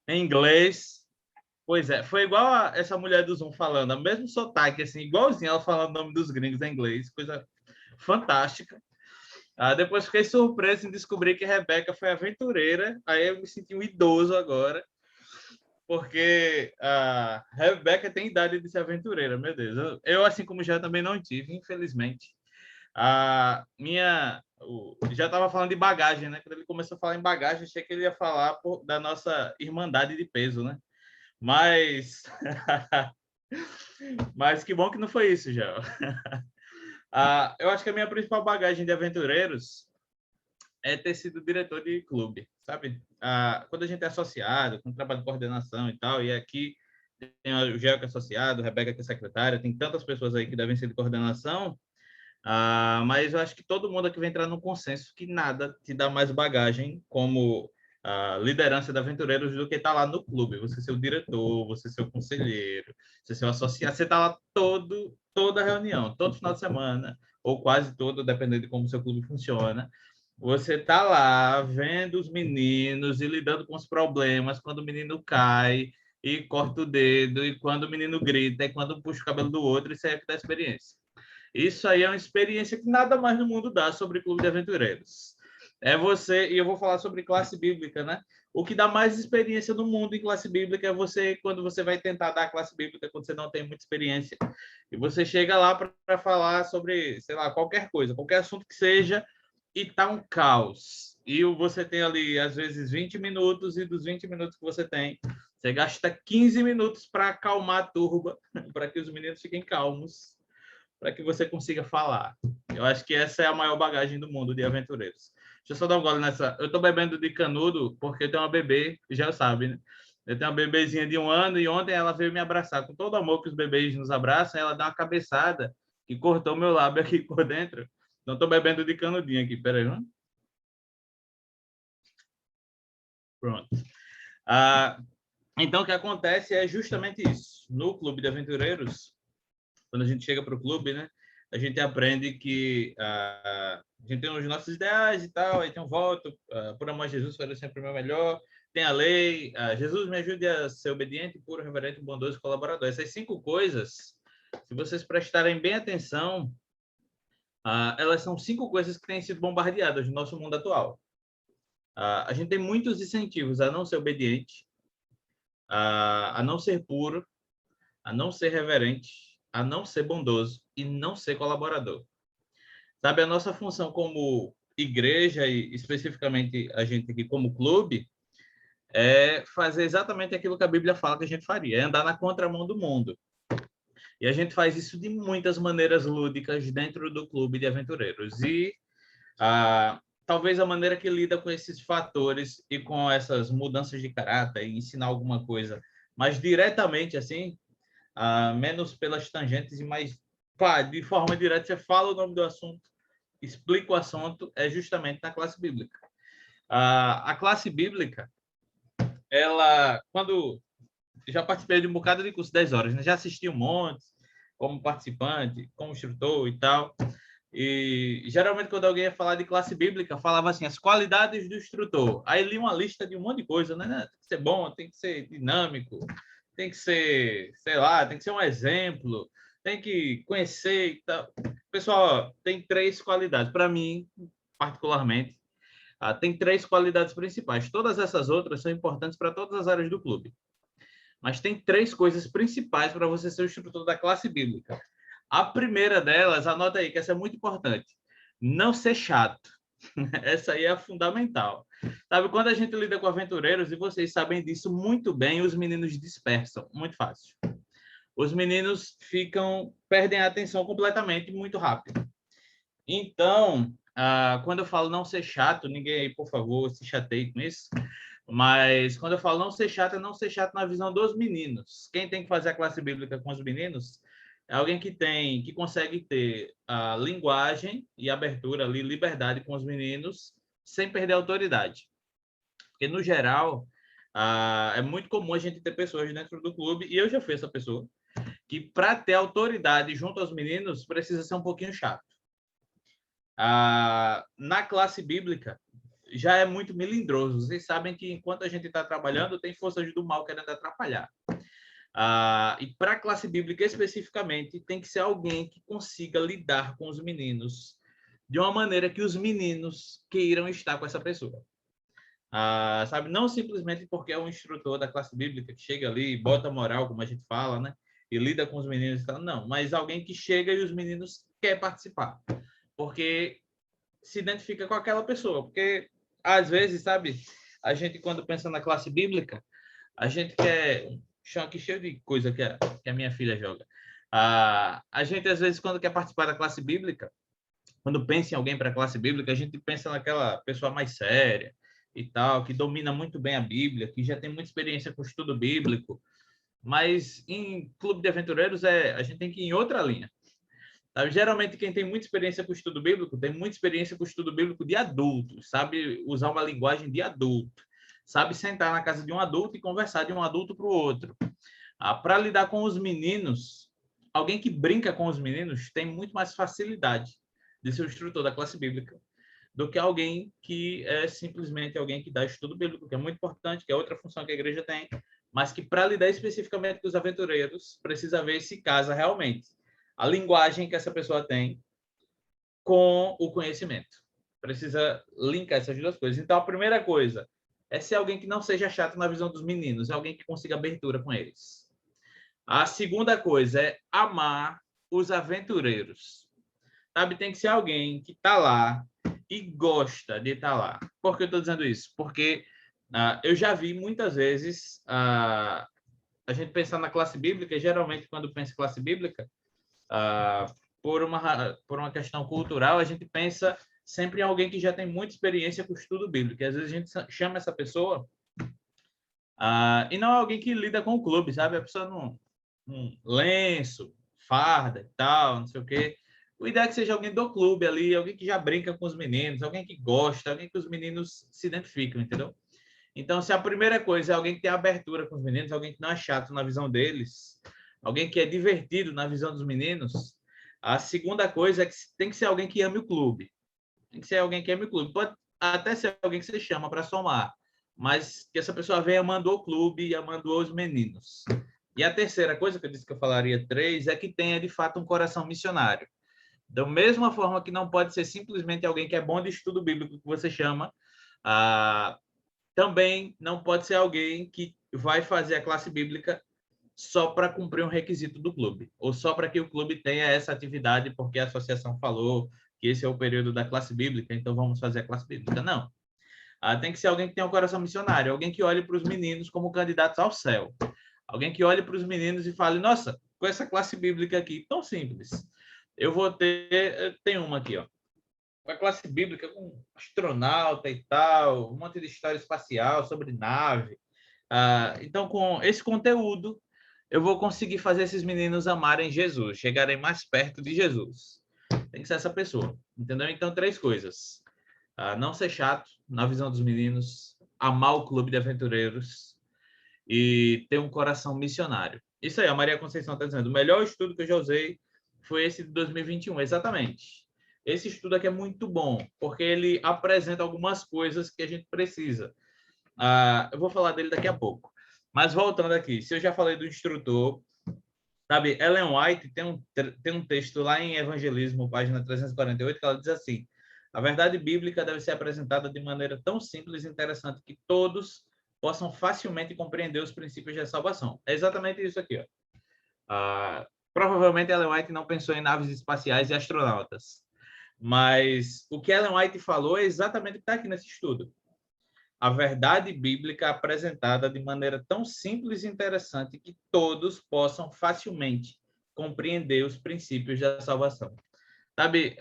em inglês. Pois é, foi igual a essa mulher do Zoom falando, o mesmo sotaque, assim, igualzinho ela falando o nome dos gringos em inglês, coisa fantástica. Depois fiquei surpreso em descobrir que Rebeca foi aventureira, aí eu me senti um idoso agora, porque a Rebeca tem idade de ser aventureira, meu Deus. Eu assim como já também não tive, infelizmente. A minha. Já estava falando de bagagem, né? Quando ele começou a falar em bagagem, achei que ele ia falar da nossa irmandade de peso, né? Mas. Mas que bom que não foi isso, já. Eu acho que a minha principal bagagem de aventureiros é ter sido diretor de clube, sabe? Quando a gente é associado, quando trabalha em coordenação e tal, e aqui tem o Gel que é associado, a Rebeca que é secretária, tem tantas pessoas aí que devem ser de coordenação, mas eu acho que todo mundo aqui vai entrar no consenso que nada te dá mais bagagem como a liderança de aventureiros do que estar lá no clube. Você ser o diretor, você ser o conselheiro, você ser o associado, você está lá toda reunião, todo final de semana, ou quase todo, dependendo de como o seu clube funciona. Você está lá vendo os meninos e lidando com os problemas quando o menino cai e corta o dedo, e quando o menino grita, e quando puxa o cabelo do outro, isso aí é que dá experiência. Isso aí é uma experiência que nada mais no mundo dá sobre Clube de Aventureiros. É você, e eu vou falar sobre classe bíblica, né? O que dá mais experiência no mundo em classe bíblica é você, quando você vai tentar dar classe bíblica, quando você não tem muita experiência, e você chega lá para falar sobre, sei lá, qualquer coisa, qualquer assunto que seja, e tá um caos. E você tem ali, às vezes, 20 minutos, e dos 20 minutos que você tem, você gasta 15 minutos para acalmar a turba, para que os meninos fiquem calmos, para que você consiga falar. Eu acho que essa é a maior bagagem do mundo de aventureiros. Deixa eu só dar um gole nessa. Eu estou bebendo de canudo porque eu tenho uma bebê, já sabe, né? Eu tenho uma bebezinha de 1 ano e ontem ela veio me abraçar. Com todo amor que os bebês nos abraçam, ela dá uma cabeçada que cortou meu lábio aqui por dentro. Então, estou bebendo de canudinho aqui. Peraí, hein? Pronto. Ah, então, o que acontece é justamente isso. No Clube de Aventureiros, quando a gente chega para o clube, né, a gente aprende que a gente tem os nossos ideais e tal, aí tem um voto, por amor a Jesus, farei sempre o meu melhor, tem a lei, Jesus me ajude a ser obediente, puro, reverente, bondoso e colaborador. Essas 5 coisas, se vocês prestarem bem atenção, elas são 5 coisas que têm sido bombardeadas no nosso mundo atual. A gente tem muitos incentivos a não ser obediente, a não ser puro, a não ser reverente, a não ser bondoso e não ser colaborador. Sabe, a nossa função como igreja e especificamente a gente aqui como clube é fazer exatamente aquilo que a Bíblia fala que a gente faria, é andar na contramão do mundo. E a gente faz isso de muitas maneiras lúdicas dentro do clube de aventureiros. E talvez a maneira que lida com esses fatores e com essas mudanças de caráter e ensinar alguma coisa mais diretamente assim, menos pelas tangentes e mais de forma direta, você fala o nome do assunto, explica o assunto, é justamente na classe bíblica. A classe bíblica, ela, quando já participei de um bocado de curso 10 horas, né? Já assisti um monte, como participante, como instrutor e tal. E geralmente, quando alguém ia falar de classe bíblica, falava assim: as qualidades do instrutor. Aí li uma lista de um monte de coisa, né? Tem que ser bom, tem que ser dinâmico, tem que ser, sei lá, tem que ser um exemplo, tem que conhecer e tal. Pessoal, tem 3 qualidades. Para mim, particularmente, tem 3 qualidades principais. Todas essas outras são importantes para todas as áreas do clube. Mas tem 3 coisas principais para você ser o instrutor da classe bíblica. A primeira delas, anota aí, que essa é muito importante. Não ser chato. Essa aí é a fundamental. Sabe, quando a gente lida com aventureiros, e vocês sabem disso muito bem, os meninos dispersam, muito fácil. Os meninos perdem a atenção completamente, muito rápido. Então, quando eu falo não ser chato, ninguém aí, por favor, se chateie com isso. Mas quando eu falo não ser chato, é não ser chato na visão dos meninos. Quem tem que fazer a classe bíblica com os meninos é alguém que consegue ter a linguagem e abertura ali, liberdade com os meninos, sem perder a autoridade. Porque, no geral, é muito comum a gente ter pessoas dentro do clube, e eu já fui essa pessoa, que para ter autoridade junto aos meninos precisa ser um pouquinho chato. Na classe bíblica, já é muito melindroso. Vocês sabem que enquanto a gente está trabalhando, tem forças do mal querendo atrapalhar. E para a classe bíblica especificamente, tem que ser alguém que consiga lidar com os meninos de uma maneira que os meninos queiram estar com essa pessoa. Sabe, não simplesmente porque é um instrutor da classe bíblica que chega ali e bota moral, como a gente fala, né? E lida com os meninos e tal. Não, mas alguém que chega e os meninos quer participar. Porque se identifica com aquela pessoa. Porque, às vezes, sabe, a gente, quando pensa na classe bíblica, a gente quer... Um chão aqui cheio de coisa que a minha filha joga. A gente, às vezes, quando quer participar da classe bíblica, quando pensa em alguém para a classe bíblica, a gente pensa naquela pessoa mais séria e tal, que domina muito bem a Bíblia, que já tem muita experiência com o estudo bíblico. Mas em clube de aventureiros, a gente tem que ir em outra linha. Sabe? Geralmente, quem tem muita experiência com o estudo bíblico, tem muita experiência com o estudo bíblico de adultos, sabe usar uma linguagem de adulto, sabe sentar na casa de um adulto e conversar de um adulto para o outro. Para lidar com os meninos, alguém que brinca com os meninos tem muito mais facilidade de ser o instrutor da classe bíblica do que alguém que é simplesmente alguém que dá estudo bíblico, que é muito importante, que é outra função que a igreja tem, mas que para lidar especificamente com os aventureiros, precisa ver se casa realmente a linguagem que essa pessoa tem com o conhecimento. Precisa linkar essas duas coisas. Então, a primeira coisa é ser alguém que não seja chato na visão dos meninos, é alguém que consiga abertura com eles. A segunda coisa é amar os aventureiros. Sabe, tem que ser alguém que está lá e gosta de estar lá. Por que eu estou dizendo isso? Porque eu já vi muitas vezes a gente pensar na classe bíblica, e geralmente quando pensa em classe bíblica, por uma questão cultural, a gente pensa sempre em alguém que já tem muita experiência com o estudo bíblico. E às vezes a gente chama essa pessoa e não é alguém que lida com o clube, sabe? A pessoa num lenço, farda e tal, não sei o quê. O ideal é que seja alguém do clube ali, alguém que já brinca com os meninos, alguém que gosta, alguém que os meninos se identificam, entendeu? Então, se a primeira coisa é alguém que tem abertura com os meninos, alguém que não é chato na visão deles, alguém que é divertido na visão dos meninos, a segunda coisa é que tem que ser alguém que ame o clube. Tem que ser alguém que ame o clube. Pode até ser alguém que você chama para somar, mas que essa pessoa venha amando o clube e amando os meninos. E a terceira coisa, que eu disse que eu falaria 3, é que tenha, de fato, um coração missionário. Da mesma forma que não pode ser simplesmente alguém que é bom de estudo bíblico, que você chama, também não pode ser alguém que vai fazer a classe bíblica só para cumprir um requisito do clube, ou só para que o clube tenha essa atividade porque a associação falou que esse é o período da classe bíblica, então vamos fazer a classe bíblica. Não. Tem que ser alguém que tenha um coração missionário, alguém que olhe para os meninos como candidatos ao céu. Alguém que olhe para os meninos e fale, nossa, com essa classe bíblica aqui, tão simples, eu vou ter... Tem uma aqui, ó. A classe bíblica com astronauta e tal, um monte de história espacial sobre nave. Então, com esse conteúdo, eu vou conseguir fazer esses meninos amarem Jesus, chegarem mais perto de Jesus. Tem que ser essa pessoa, entendeu? Então, 3 coisas. Não ser chato na visão dos meninos, amar o clube de aventureiros e ter um coração missionário. Isso aí, a Maria Conceição está dizendo. O melhor estudo que eu já usei foi esse de 2021, exatamente. Esse estudo aqui é muito bom, porque ele apresenta algumas coisas que a gente precisa. Eu vou falar dele daqui a pouco. Mas voltando aqui, se eu já falei do instrutor, sabe, Ellen White tem um texto lá em Evangelismo, página 348, que ela diz assim: a verdade bíblica deve ser apresentada de maneira tão simples e interessante que todos possam facilmente compreender os princípios da salvação. É exatamente isso aqui, ó. Provavelmente Ellen White não pensou em naves espaciais e astronautas, mas o que Ellen White falou é exatamente o que está aqui nesse estudo. A verdade bíblica apresentada de maneira tão simples e interessante que todos possam facilmente compreender os princípios da salvação. Sabe,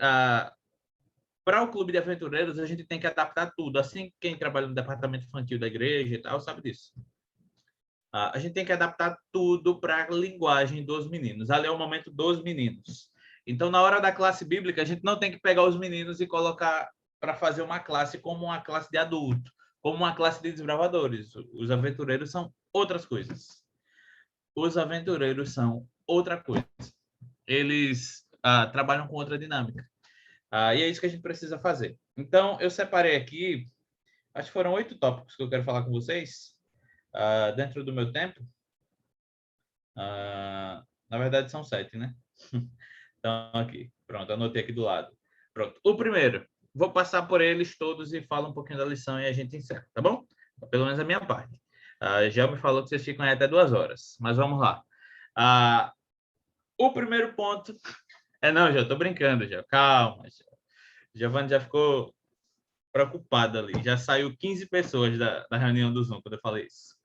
para o clube de aventureiros, a gente tem que adaptar tudo. Assim, quem trabalha no departamento infantil da igreja e tal, sabe disso. A gente tem que adaptar tudo para a linguagem dos meninos. Ali é o momento dos meninos. Então, na hora da classe bíblica, a gente não tem que pegar os meninos e colocar para fazer uma classe como uma classe de adulto, como uma classe de desbravadores. Os aventureiros são outras coisas. Os aventureiros são outra coisa. Eles trabalham com outra dinâmica. E é isso que a gente precisa fazer. Então, eu separei aqui acho que foram 8 tópicos que eu quero falar com vocês dentro do meu tempo. Na verdade, são 7, né? Então, aqui. Pronto, anotei aqui do lado. Pronto. O primeiro, vou passar por eles todos e falo um pouquinho da lição e a gente encerra, tá bom? Pelo menos a minha parte. Já me falou que vocês ficam aí até 2 horas, mas vamos lá. O primeiro ponto não, já estou brincando, já. Calma. Giovanni já ficou preocupado ali. Já saiu 15 pessoas da reunião do Zoom quando eu falei isso.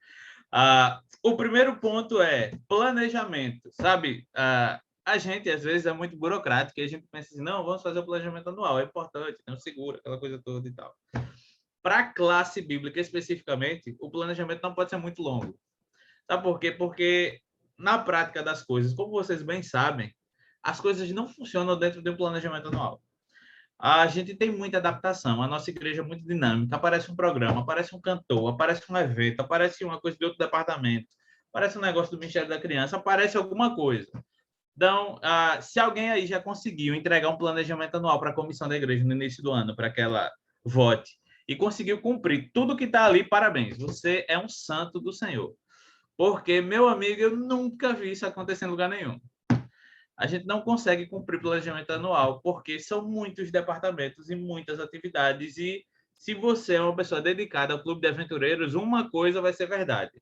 O primeiro ponto é planejamento, sabe? A gente, às vezes, é muito burocrático e a gente pensa assim, não, vamos fazer o planejamento anual, é importante, tem um seguro, aquela coisa toda e tal. Para a classe bíblica, especificamente, o planejamento não pode ser muito longo. Sabe por quê? Porque, na prática das coisas, como vocês bem sabem, as coisas não funcionam dentro de um planejamento anual. A gente tem muita adaptação, a nossa igreja é muito dinâmica, aparece um programa, aparece um cantor, aparece um evento, aparece uma coisa de outro departamento, aparece um negócio do Ministério da Criança, aparece alguma coisa. Então, se alguém aí já conseguiu entregar um planejamento anual para a comissão da igreja no início do ano, para que ela vote, e conseguiu cumprir tudo que está ali, parabéns, você é um santo do Senhor. Porque, meu amigo, eu nunca vi isso acontecer em lugar nenhum. A gente não consegue cumprir planejamento anual, porque são muitos departamentos e muitas atividades. E se você é uma pessoa dedicada ao Clube de Aventureiros, uma coisa vai ser verdade.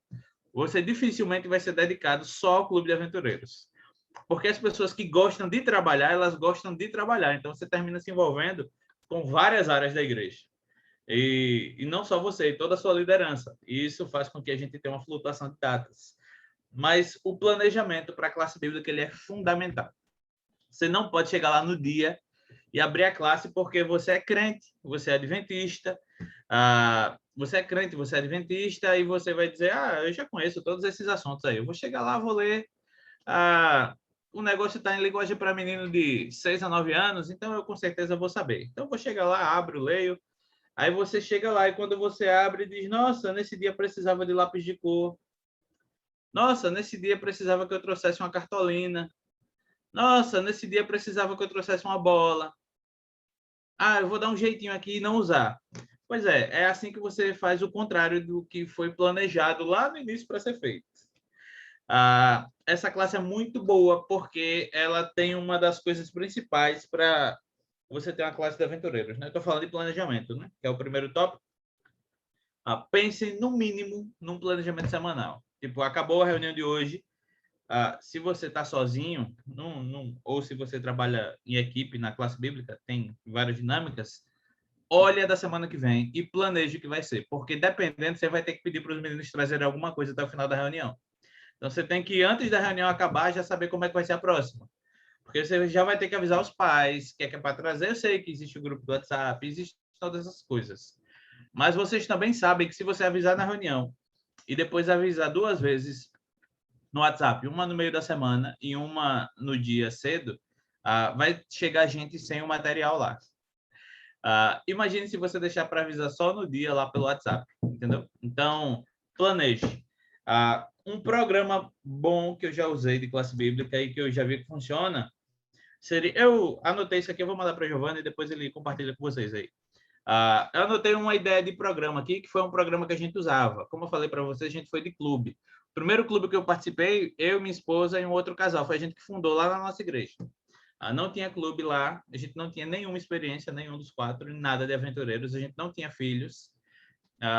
Você dificilmente vai ser dedicado só ao Clube de Aventureiros. Porque as pessoas que gostam de trabalhar, elas gostam de trabalhar. Então, você termina se envolvendo com várias áreas da igreja. E não só você, toda a sua liderança. E isso faz com que a gente tenha uma flutuação de datas. Mas o planejamento para a classe bíblica ele é fundamental. Você não pode chegar lá no dia e abrir a classe porque você é crente, você é adventista, você é crente, você é adventista, e você vai dizer, eu já conheço todos esses assuntos aí, eu vou chegar lá, vou ler, o negócio está em linguagem para menino de 6 a 9 anos, então eu com certeza vou saber. Então eu vou chegar lá, abro, leio, aí você chega lá e quando você abre, diz, nossa, nesse dia precisava de lápis de cor, nossa, nesse dia precisava que eu trouxesse uma cartolina, nossa, nesse dia precisava que eu trouxesse uma bola. Eu vou dar um jeitinho aqui e não usar. Pois é assim que você faz o contrário do que foi planejado lá no início para ser feito. Essa classe é muito boa porque ela tem uma das coisas principais para você ter uma classe de aventureiros. Né? Estou falando de planejamento, né? Que é o primeiro tópico. Pensem, no mínimo, num planejamento semanal. Tipo, acabou a reunião de hoje, se você está sozinho, ou se você trabalha em equipe na classe bíblica, tem várias dinâmicas, olha da semana que vem e planeje o que vai ser, porque dependendo, você vai ter que pedir para os meninos trazerem alguma coisa até o final da reunião. Então, você tem que, antes da reunião acabar, já saber como é que vai ser a próxima. Porque você já vai ter que avisar os pais, que é para trazer. Eu sei que existe o grupo do WhatsApp, existe todas essas coisas. Mas vocês também sabem que se você avisar na reunião e depois avisar 2 vezes no WhatsApp, uma no meio da semana e uma no dia cedo, vai chegar gente sem o material lá. Imagine se você deixar para avisar só no dia lá pelo WhatsApp, entendeu? Então, planeje. Um programa bom que eu já usei de classe bíblica e que eu já vi que funciona, eu anotei isso aqui, eu vou mandar para a Giovanna e depois ele compartilha com vocês aí. Eu anotei uma ideia de programa aqui, que foi um programa que a gente usava. Como eu falei para vocês, a gente foi de clube. O primeiro clube que eu participei, eu, minha esposa e um outro casal, foi a gente que fundou lá na nossa igreja. Não tinha clube lá, a gente não tinha nenhuma experiência, nenhum dos 4, nada de aventureiros, a gente não tinha filhos,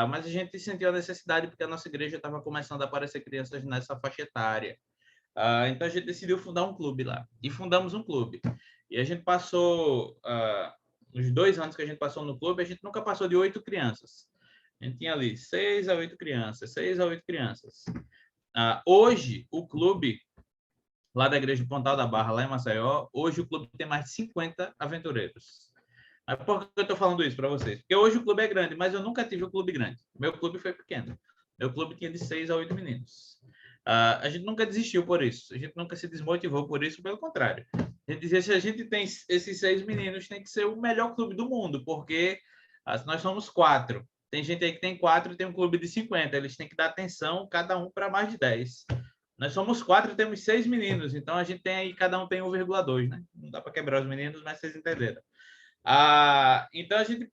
mas a gente sentiu a necessidade porque a nossa igreja estava começando a aparecer crianças nessa faixa etária. Então a gente decidiu fundar um clube lá, e fundamos um clube. E a gente passou, os 2 anos que a gente passou no clube, a gente nunca passou de 8 crianças. A gente tinha ali 6 a 8 crianças, 6 a 8 crianças. Hoje, o clube lá da Igreja de Pontal da Barra, lá em Maceió, hoje o clube tem mais de 50 aventureiros. Por que eu estou falando isso para vocês? Porque hoje o clube é grande, mas eu nunca tive um clube grande. Meu clube foi pequeno. Meu clube tinha de 6 a 8 meninos. A gente nunca desistiu por isso. A gente nunca se desmotivou por isso, pelo contrário. A gente dizia, se a gente tem esses 6 meninos, tem que ser o melhor clube do mundo, porque nós somos 4. Tem gente aí que tem 4 e tem um clube de 50. Eles têm que dar atenção, cada um, para mais de 10. Nós somos 4 e temos 6 meninos, então a gente tem aí, cada um tem 1,2, né? Não dá para quebrar os meninos, mas vocês entenderam. Então a gente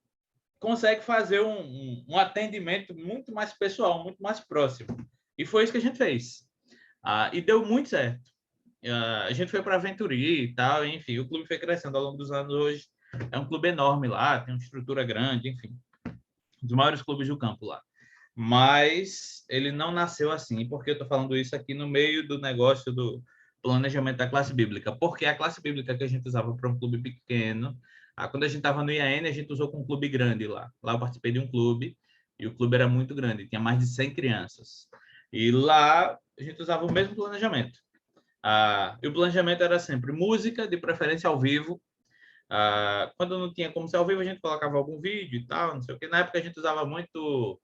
consegue fazer um atendimento muito mais pessoal, muito mais próximo. E foi isso que a gente fez. E deu muito certo. A gente foi para Venturi e tal, enfim, o clube foi crescendo ao longo dos anos. Hoje é um clube enorme lá, tem uma estrutura grande, enfim, um dos maiores clubes do campo lá. Mas ele não nasceu assim. Por que eu estou falando isso aqui no meio do negócio do planejamento da classe bíblica? Porque a classe bíblica que a gente usava para um clube pequeno, quando a gente estava no IAN, a gente usou com um clube grande lá. Lá eu participei de um clube e o clube era muito grande, tinha mais de 100 crianças. E lá a gente usava o mesmo planejamento. E o planejamento era sempre música, de preferência ao vivo. Quando não tinha como ser ao vivo, a gente colocava algum vídeo e tal, não sei o que. Na época a gente usava muito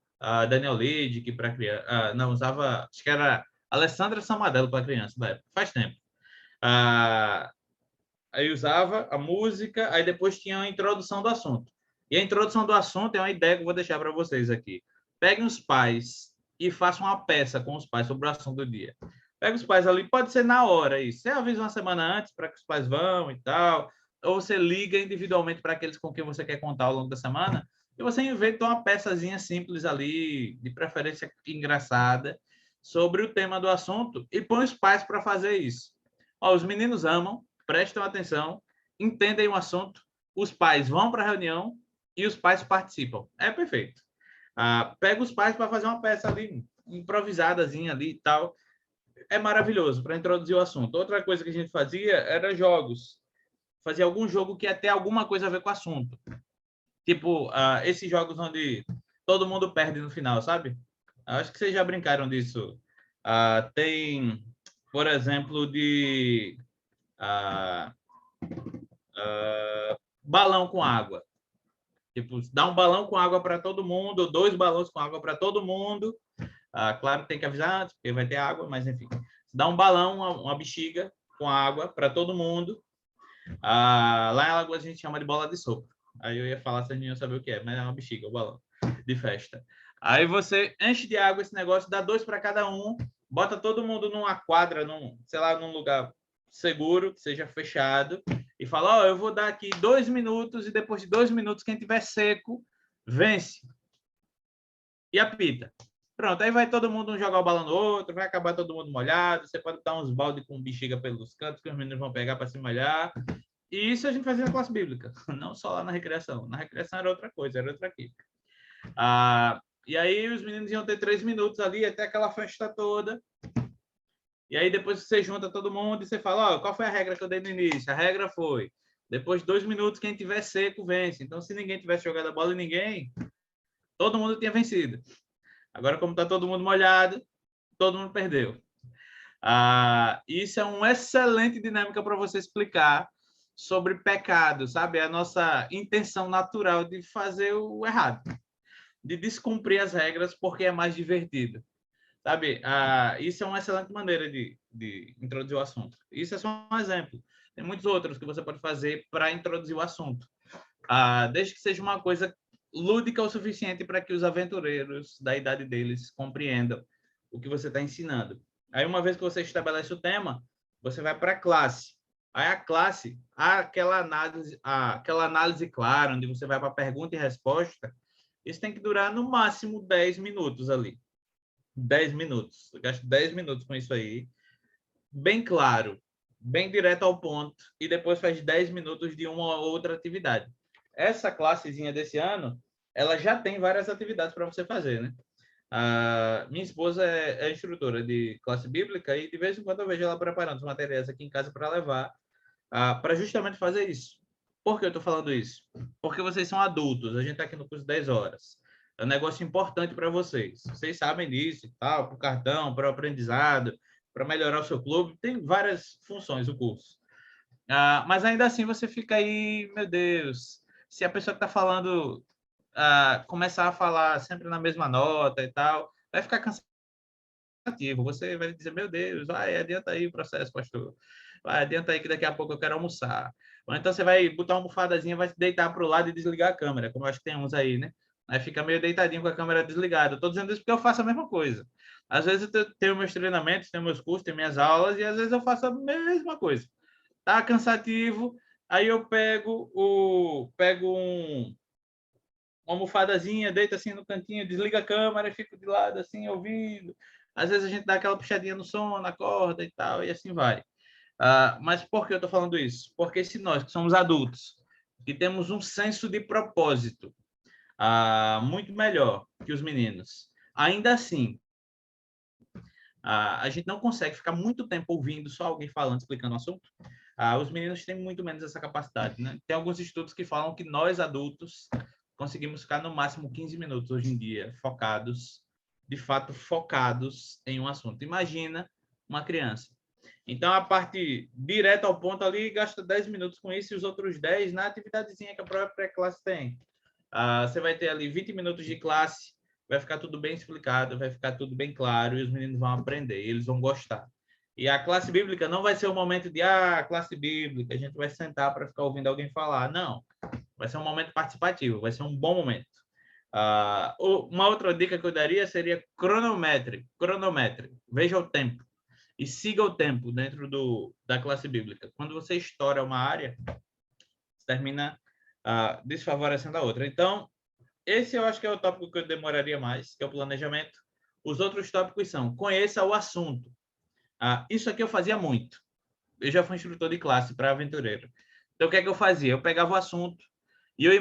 Daniel Lid, que para criança. Não, usava. Acho que era Alessandra Samadelo para criança, da época, faz tempo. Aí usava a música, aí depois tinha a introdução do assunto. E a introdução do assunto é uma ideia que eu vou deixar para vocês aqui. Peguem os pais e façam uma peça com os pais sobre o assunto do dia. Pega os pais ali, pode ser na hora isso. Você avisa uma semana antes para que os pais vão e tal, ou você liga individualmente para aqueles com quem você quer contar ao longo da semana, e você inventa uma peçazinha simples ali, de preferência engraçada, sobre o tema do assunto, e põe os pais para fazer isso. Os meninos amam, prestam atenção, entendem o assunto, os pais vão para a reunião e os pais participam. É perfeito. Pega os pais para fazer uma peça ali, improvisadazinha ali e tal. É maravilhoso para introduzir o assunto. Outra coisa que a gente fazia era jogos. Fazia algum jogo que ia ter alguma coisa a ver com o assunto. Tipo, esses jogos onde todo mundo perde no final, sabe? Acho que vocês já brincaram disso. Tem, por exemplo, de balão com água. Tipo, dá um balão com água para todo mundo, 2 balões com água para todo mundo. Claro que tem que avisar antes, porque vai ter água, mas enfim. Dá um balão, uma bexiga com água para todo mundo. Lá em Alagoas a gente chama de bola de sopa. Aí eu ia falar, vocês não iam saber o que é, mas é uma bexiga, o balão de festa. Aí você enche de água esse negócio, dá 2 para cada um, bota todo mundo numa quadra, sei lá, num lugar seguro, que seja fechado, e fala, eu vou dar aqui 2 minutos, e depois de 2 minutos, quem tiver seco, vence. E apita. Pronto, aí vai todo mundo jogar o balão no outro, vai acabar todo mundo molhado, você pode dar uns balde com bexiga pelos cantos, que os meninos vão pegar para se molhar. E isso a gente fazia na classe bíblica, não só lá na recreação. Na recreação era outra coisa, era outra química. E aí os meninos iam ter 3 minutos ali, até aquela festa toda. E aí depois você junta todo mundo e você fala, qual foi a regra que eu dei no início? A regra foi, depois de 2 minutos, quem tiver seco vence. Então, se ninguém tivesse jogado a bola em ninguém, todo mundo tinha vencido. Agora, como está todo mundo molhado, todo mundo perdeu. Isso é uma excelente dinâmica para você explicar sobre pecado, sabe? A nossa intenção natural de fazer o errado, de descumprir as regras porque é mais divertido, sabe? Isso é uma excelente maneira de introduzir o assunto. Isso é só um exemplo. Tem muitos outros que você pode fazer para introduzir o assunto, desde que seja uma coisa lúdica o suficiente para que os aventureiros da idade deles compreendam o que você está ensinando. Aí, uma vez que você estabelece o tema, você vai para a classe. Aí a classe, aquela análise clara, onde você vai para pergunta e resposta, isso tem que durar no máximo 10 minutos ali. 10 minutos. Eu gasto 10 minutos com isso aí. Bem claro, bem direto ao ponto, e depois faz 10 minutos de uma ou outra atividade. Essa classezinha desse ano, ela já tem várias atividades para você fazer, né? Minha esposa é instrutora de classe bíblica e de vez em quando eu vejo ela preparando os materiais aqui em casa para levar, para justamente fazer isso. Por que eu estou falando isso? Porque vocês são adultos, a gente está aqui no curso de 10 horas. É um negócio importante para vocês. Vocês sabem disso e tal, para o cartão, para o aprendizado, para melhorar o seu clube. Tem várias funções o curso. Mas ainda assim você fica aí, meu Deus, se a pessoa que está falando começar a falar sempre na mesma nota e tal, vai ficar cansativo. Você vai dizer, meu Deus, vai, adianta aí o processo, pastor. Vai, adianta aí que daqui a pouco eu quero almoçar. Ou então você vai botar uma almofadazinha, vai se deitar para o lado e desligar a câmera, como eu acho que tem uns aí, né? Aí fica meio deitadinho com a câmera desligada. Estou dizendo isso porque eu faço a mesma coisa. Às vezes eu tenho meus treinamentos, tenho meus cursos, tenho minhas aulas, e às vezes eu faço a mesma coisa. Tá cansativo, aí eu pego uma almofadazinha, deita assim no cantinho, desliga a câmera e fica de lado assim, ouvindo. Às vezes a gente dá aquela puxadinha no sono, acorda e tal, e assim vai. Mas por que eu estou falando isso? Porque se nós, que somos adultos, que temos um senso de propósito muito melhor que os meninos, ainda assim, a gente não consegue ficar muito tempo ouvindo só alguém falando, explicando o assunto. Os meninos têm muito menos essa capacidade, né? Tem alguns estudos que falam que nós, adultos, conseguimos ficar no máximo 15 minutos hoje em dia, focados, de fato, focados em um assunto. Imagina uma criança. Então, a parte direta ao ponto ali, gasta 10 minutos com isso e os outros 10 na atividadezinha que a própria classe tem. Você vai ter ali 20 minutos de classe, vai ficar tudo bem explicado, vai ficar tudo bem claro e os meninos vão aprender, eles vão gostar. E a classe bíblica não vai ser o momento de, classe bíblica, a gente vai sentar para ficar ouvindo alguém falar. Não, vai ser um momento participativo, vai ser um bom momento. Uma outra dica que eu daria seria cronometre. Veja o tempo e siga o tempo dentro da classe bíblica. Quando você estoura uma área, você termina desfavorecendo a outra. Então, esse eu acho que é o tópico que eu demoraria mais, que é o planejamento. Os outros tópicos são: conheça o assunto. Isso aqui eu fazia muito. Eu já fui instrutor de classe para aventureiro. Então, o que é que eu fazia? Eu pegava o assunto e eu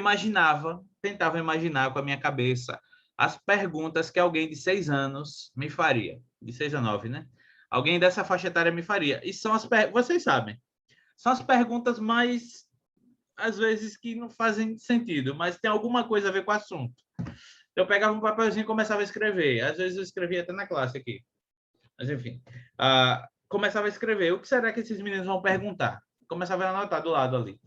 tentava imaginar com a minha cabeça as perguntas que alguém de 6 anos me faria. De 6 a 9, né? Alguém dessa faixa etária me faria. E são vocês sabem, são as perguntas mais, às vezes, que não fazem sentido, mas tem alguma coisa a ver com o assunto. Eu pegava um papelzinho e começava a escrever. Às vezes eu escrevia até na classe aqui. Mas, enfim. Começava a escrever. O que será que esses meninos vão perguntar? Começava a anotar do lado ali.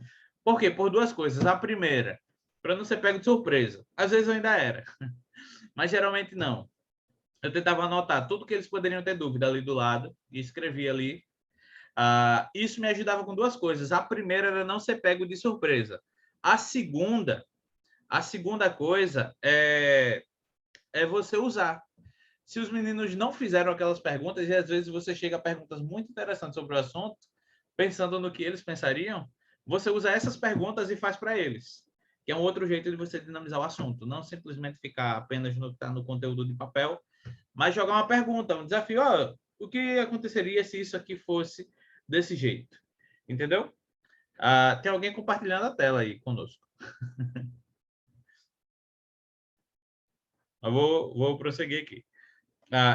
Por quê? Por duas coisas. A primeira, para não ser pego de surpresa. Às vezes eu ainda era, mas geralmente não. Eu tentava anotar tudo que eles poderiam ter dúvida ali do lado e escrevia ali. Isso me ajudava com duas coisas. A primeira era não ser pego de surpresa. A segunda coisa é você usar. Se os meninos não fizeram aquelas perguntas, e às vezes você chega a perguntas muito interessantes sobre o assunto, pensando no que eles pensariam, você usa essas perguntas e faz para eles. Que é um outro jeito de você dinamizar o assunto. Não simplesmente ficar apenas no que está no conteúdo de papel, mas jogar uma pergunta, um desafio. O que aconteceria se isso aqui fosse desse jeito? Entendeu? Tem alguém compartilhando a tela aí conosco. Eu vou prosseguir aqui.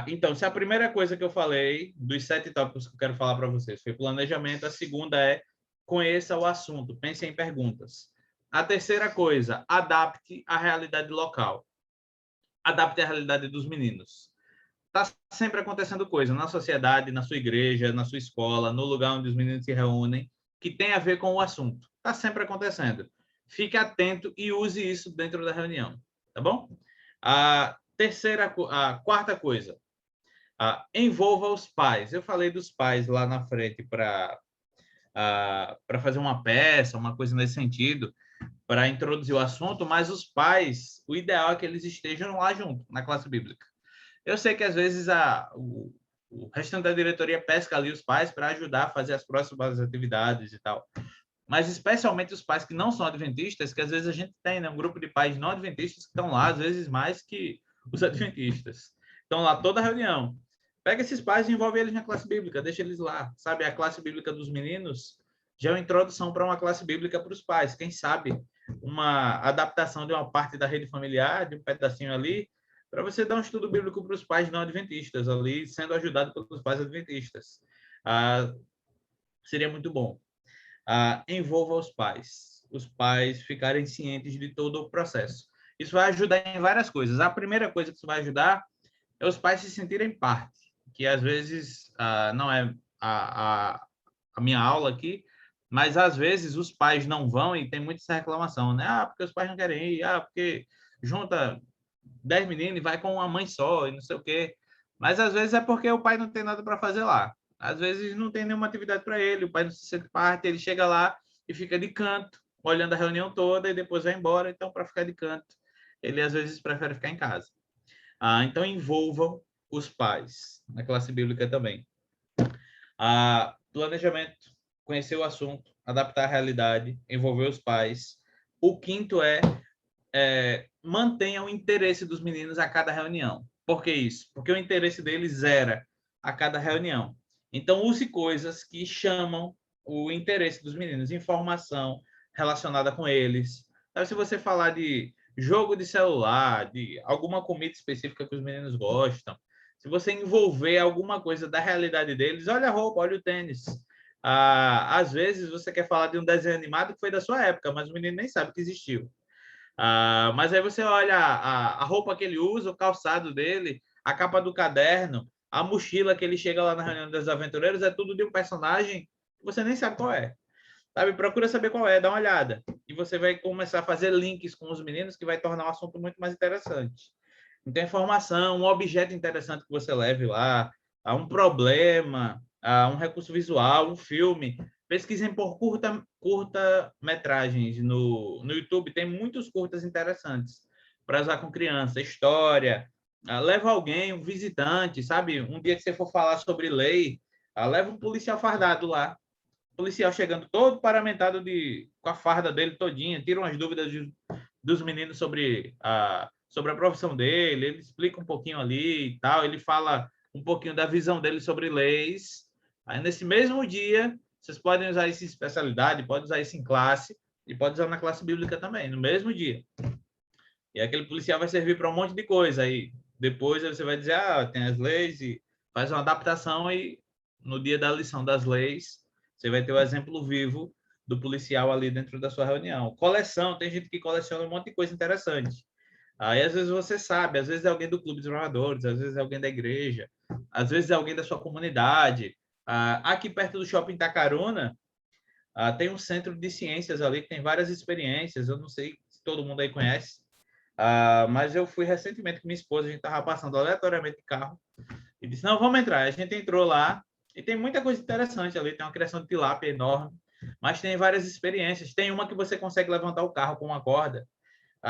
Então, se a primeira coisa que eu falei, dos 7 tópicos que eu quero falar para vocês, foi planejamento, a segunda é conheça o assunto, pense em perguntas. A terceira coisa, adapte à realidade local. Adapte à realidade dos meninos. Está sempre acontecendo coisa na sociedade, na sua igreja, na sua escola, no lugar onde os meninos se reúnem, que tem a ver com o assunto. Está sempre acontecendo. Fique atento e use isso dentro da reunião, tá bom? A quarta coisa, envolva os pais. Eu falei dos pais lá na frente para fazer uma peça, uma coisa nesse sentido, para introduzir o assunto, mas os pais, o ideal é que eles estejam lá junto, na classe bíblica. Eu sei que às vezes o restante da diretoria pesca ali os pais para ajudar a fazer as próximas atividades e tal. Mas especialmente os pais que não são adventistas, que às vezes a gente tem, né, um grupo de pais não adventistas que estão lá, às vezes mais que os adventistas. Estão lá toda a reunião. Pega esses pais e envolve eles na classe bíblica, deixa eles lá. Sabe, a classe bíblica dos meninos já é uma introdução para uma classe bíblica para os pais. Quem sabe uma adaptação de uma parte da rede familiar, de um pedacinho ali, para você dar um estudo bíblico para os pais não adventistas ali, sendo ajudado pelos pais adventistas. Seria muito bom. Envolva os pais ficarem cientes de todo o processo. Isso vai ajudar em várias coisas. A primeira coisa que isso vai ajudar é os pais se sentirem parte, que às vezes não é a minha aula aqui, mas às vezes os pais não vão e tem muita essa reclamação, né? Porque os pais não querem ir, porque junta 10 meninos e vai com uma mãe só e não sei o quê. Mas às vezes é porque o pai não tem nada para fazer lá. Às vezes não tem nenhuma atividade para ele, o pai não se sente parte, ele chega lá e fica de canto, olhando a reunião toda e depois vai embora. Então, para ficar de canto, ele às vezes prefere ficar em casa. Então, envolvam os pais na classe bíblica também. Planejamento, conhecer o assunto, adaptar a realidade, envolver os pais. O quinto é mantenha o interesse dos meninos a cada reunião. Por que isso? Porque o interesse deles era a cada reunião. Então, use coisas que chamam o interesse dos meninos, informação relacionada com eles. Então, se você falar de jogo de celular, de alguma comida específica que os meninos gostam, se você envolver alguma coisa da realidade deles, olha a roupa, olha o tênis. Às vezes você quer falar de um desenho animado que foi da sua época, mas o menino nem sabe que existiu. Mas aí você olha a roupa que ele usa, o calçado dele, a capa do caderno, a mochila que ele chega lá na reunião dos aventureiros, é tudo de um personagem que você nem sabe qual é. Sabe? Procura saber qual é, dá uma olhada. E você vai começar a fazer links com os meninos, que vai tornar o assunto muito mais interessante. Então, informação, um objeto interessante que você leve lá, um problema, um recurso visual, um filme. Pesquisem por curta-metragens. No YouTube tem muitos curtas interessantes para usar com criança. História. Leva alguém, um visitante, sabe? Um dia que você for falar sobre lei, leva um policial fardado lá. O policial chegando todo paramentado com a farda dele todinha, tira umas dúvidas dos meninos sobre a profissão dele, ele explica um pouquinho ali e tal, ele fala um pouquinho da visão dele sobre leis. Aí, nesse mesmo dia, vocês podem usar isso em especialidade, pode usar isso em classe e pode usar na classe bíblica também, no mesmo dia. E aquele policial vai servir para um monte de coisa. Aí depois você vai dizer, tem as leis e faz uma adaptação e no dia da lição das leis, você vai ter o exemplo vivo do policial ali dentro da sua reunião. Coleção, tem gente que coleciona um monte de coisa interessante. Aí, às vezes, você sabe, às vezes é alguém do clube dos moradores, às vezes é alguém da igreja, às vezes é alguém da sua comunidade. Aqui perto do Shopping Itacaruna, tem um centro de ciências ali que tem várias experiências. Eu não sei se todo mundo aí conhece, mas eu fui recentemente com minha esposa, a gente estava passando aleatoriamente de carro e disse, não, vamos entrar. A gente entrou lá e tem muita coisa interessante ali, tem uma criação de tilápia enorme, mas tem várias experiências. Tem uma que você consegue levantar o carro com uma corda,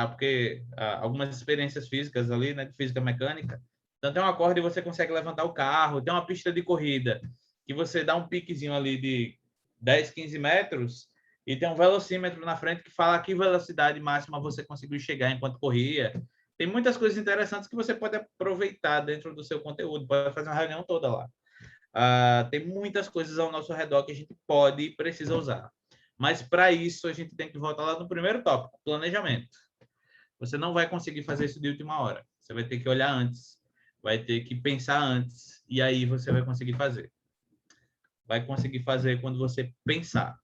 porque algumas experiências físicas ali, né, de física mecânica. Então, tem uma corda e você consegue levantar o carro. Tem uma pista de corrida que você dá um piquezinho ali de 10, 15 metros e tem um velocímetro na frente que fala a que velocidade máxima você conseguiu chegar enquanto corria. Tem muitas coisas interessantes que você pode aproveitar dentro do seu conteúdo. Pode fazer uma reunião toda lá. Tem muitas coisas ao nosso redor que a gente pode e precisa usar. Mas, para isso, a gente tem que voltar lá no primeiro tópico, planejamento. Você não vai conseguir fazer isso de última hora. Você vai ter que olhar antes, vai ter que pensar antes, e aí você vai conseguir fazer. Vai conseguir fazer quando você pensar.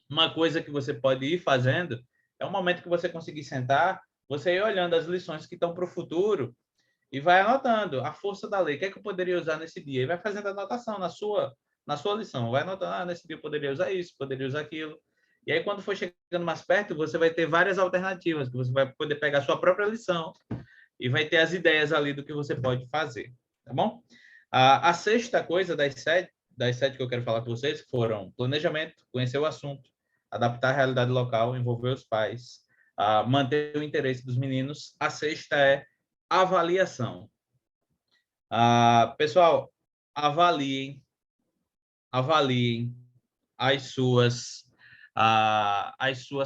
Uma coisa que você pode ir fazendo é um momento que você conseguir sentar, você ir olhando as lições que estão para o futuro e vai anotando a força da lei. O que é que eu poderia usar nesse dia? E vai fazendo anotação na sua lição. Vai anotando, nesse dia eu poderia usar isso, poderia usar aquilo. E aí, quando for chegando mais perto, você vai ter várias alternativas, que você vai poder pegar a sua própria lição e vai ter as ideias ali do que você pode fazer, tá bom? A sexta coisa das sete que eu quero falar com vocês foram planejamento, conhecer o assunto, adaptar a realidade local, envolver os pais, manter o interesse dos meninos. A sexta é avaliação. Pessoal, avaliem as suas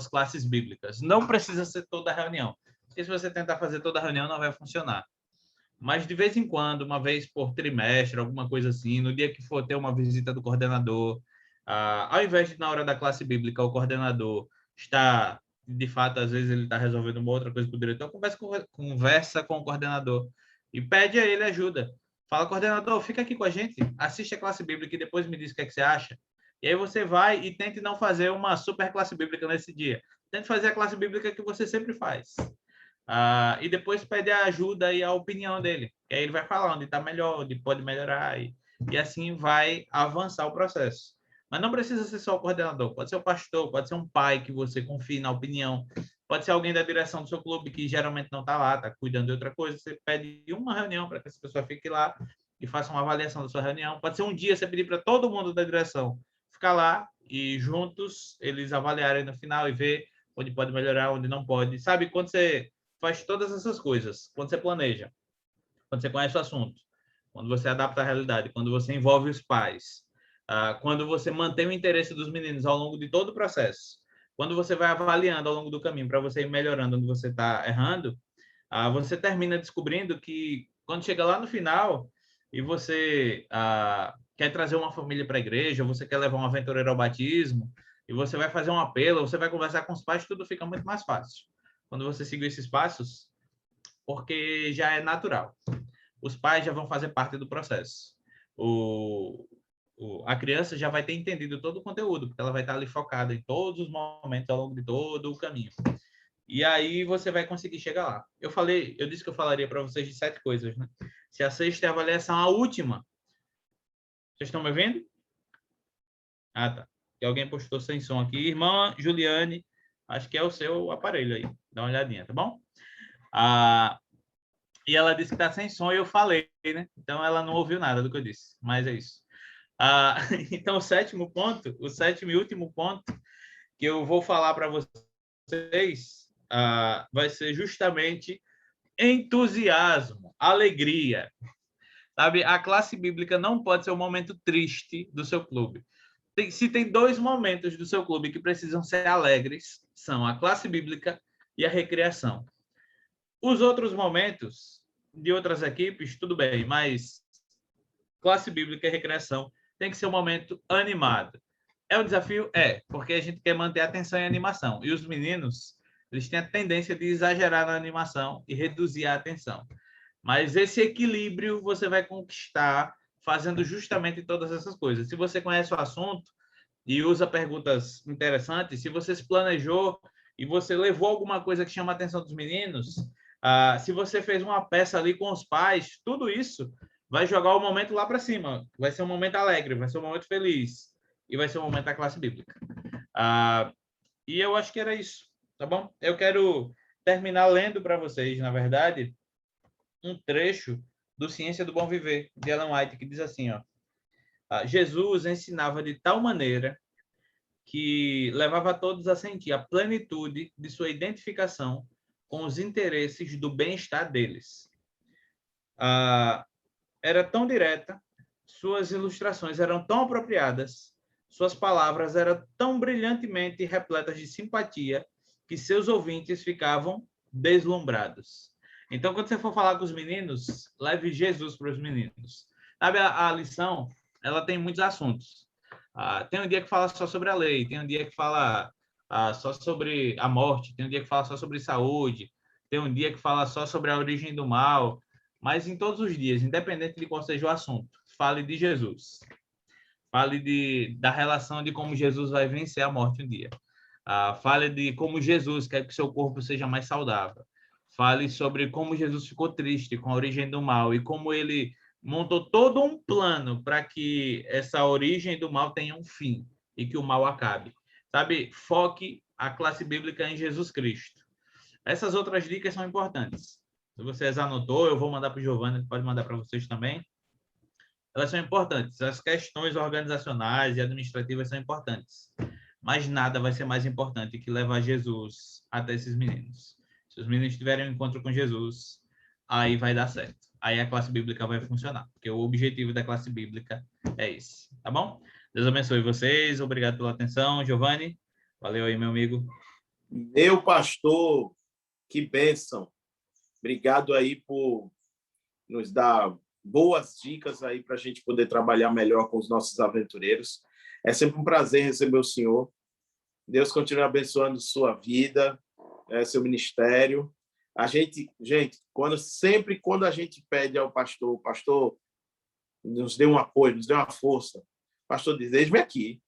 classes bíblicas. Não precisa ser toda a reunião, porque se você tentar fazer toda a reunião, não vai funcionar. Mas, de vez em quando, uma vez por trimestre, alguma coisa assim, no dia que for ter uma visita do coordenador, ao invés de, na hora da classe bíblica, o coordenador está, de fato, às vezes ele está resolvendo uma outra coisa com o diretor, conversa com o coordenador e pede a ele ajuda. Fala, coordenador, fica aqui com a gente, assiste a classe bíblica e depois me diz o que é que você acha. E aí você vai e tente não fazer uma super classe bíblica nesse dia. Tente fazer a classe bíblica que você sempre faz. E depois pede a ajuda e a opinião dele. E aí ele vai falar onde está melhor, onde pode melhorar. E assim vai avançar o processo. Mas não precisa ser só o coordenador. Pode ser o pastor, pode ser um pai que você confie na opinião. Pode ser alguém da direção do seu clube que geralmente não está lá, está cuidando de outra coisa. Você pede uma reunião para que essa pessoa fique lá e faça uma avaliação da sua reunião. Pode ser um dia você pedir para todo mundo da direção ficar lá e juntos eles avaliarem no final e ver onde pode melhorar, onde não pode. Sabe, quando você faz todas essas coisas, quando você planeja, quando você conhece o assunto, quando você adapta a realidade, quando você envolve os pais, quando você mantém o interesse dos meninos ao longo de todo o processo, quando você vai avaliando ao longo do caminho para você ir melhorando onde você está errando, você termina descobrindo que quando chega lá no final e você quer trazer uma família para a igreja, você quer levar um aventureiro ao batismo, e você vai fazer um apelo, você vai conversar com os pais, tudo fica muito mais fácil. Quando você seguir esses passos, porque já é natural. Os pais já vão fazer parte do processo. A criança já vai ter entendido todo o conteúdo, porque ela vai estar ali focada em todos os momentos ao longo de todo o caminho. E aí você vai conseguir chegar lá. Eu disse que eu falaria para vocês de 7 coisas, né? Se a sexta é a avaliação, a última. Vocês estão me ouvindo? Ah, tá. E alguém postou sem som aqui. Irmã Juliane, acho que é o seu aparelho aí. Dá uma olhadinha, tá bom? E ela disse que está sem som e eu falei, né? Então ela não ouviu nada do que eu disse, mas é isso. Então o sétimo e último ponto que eu vou falar para vocês vai ser justamente entusiasmo, alegria. Sabe, a classe bíblica não pode ser um momento triste do seu clube. Se tem 2 momentos do seu clube que precisam ser alegres, são a classe bíblica e a recreação. Os outros momentos de outras equipes, tudo bem, mas classe bíblica e recreação tem que ser um momento animado. É um desafio? É, porque a gente quer manter a atenção e a animação. E os meninos, eles têm a tendência de exagerar na animação e reduzir a atenção. Mas esse equilíbrio você vai conquistar fazendo justamente todas essas coisas. Se você conhece o assunto e usa perguntas interessantes, se você se planejou e você levou alguma coisa que chama a atenção dos meninos, se você fez uma peça ali com os pais, tudo isso vai jogar o momento lá para cima. Vai ser um momento alegre, vai ser um momento feliz e vai ser um momento da classe bíblica. E eu acho que era isso, tá bom? Eu quero terminar lendo para vocês, na verdade, um trecho do Ciência do Bom Viver, de Ellen White, que diz assim, ó, Jesus ensinava de tal maneira que levava todos a sentir a plenitude de sua identificação com os interesses do bem-estar deles. Era tão direta, suas ilustrações eram tão apropriadas, suas palavras eram tão brilhantemente repletas de simpatia, que seus ouvintes ficavam deslumbrados. Então, quando você for falar com os meninos, leve Jesus para os meninos. Sabe, a lição, ela tem muitos assuntos. Tem um dia que fala só sobre a lei, tem um dia que fala só sobre a morte, tem um dia que fala só sobre saúde, tem um dia que fala só sobre a origem do mal, mas em todos os dias, independente de qual seja o assunto, fale de Jesus. Fale da relação de como Jesus vai vencer a morte um dia. Fale de como Jesus quer que seu corpo seja mais saudável. Fale sobre como Jesus ficou triste com a origem do mal e como ele montou todo um plano para que essa origem do mal tenha um fim e que o mal acabe. Sabe, foque a classe bíblica em Jesus Cristo. Essas outras dicas são importantes. Se vocês anotou, eu vou mandar para o Giovanni, pode mandar para vocês também. Elas são importantes. As questões organizacionais e administrativas são importantes. Mas nada vai ser mais importante que levar Jesus até esses meninos. Se os meninos tiverem um encontro com Jesus, aí vai dar certo. Aí a classe bíblica vai funcionar. Porque o objetivo da classe bíblica é esse. Tá bom? Deus abençoe vocês. Obrigado pela atenção. Giovanni, valeu aí, meu amigo. Meu pastor, que bênção. Obrigado aí por nos dar boas dicas aí para a gente poder trabalhar melhor com os nossos aventureiros. É sempre um prazer receber o senhor. Deus continue abençoando sua vida, seu ministério. Gente, quando a gente pede ao pastor, o pastor nos dê um apoio, nos dê uma força. O pastor diz, eis-me aqui,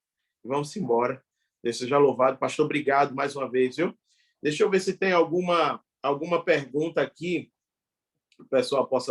vamos embora. Deus seja louvado. Pastor, obrigado mais uma vez, viu? Deixa eu ver se tem alguma pergunta aqui que o pessoal possa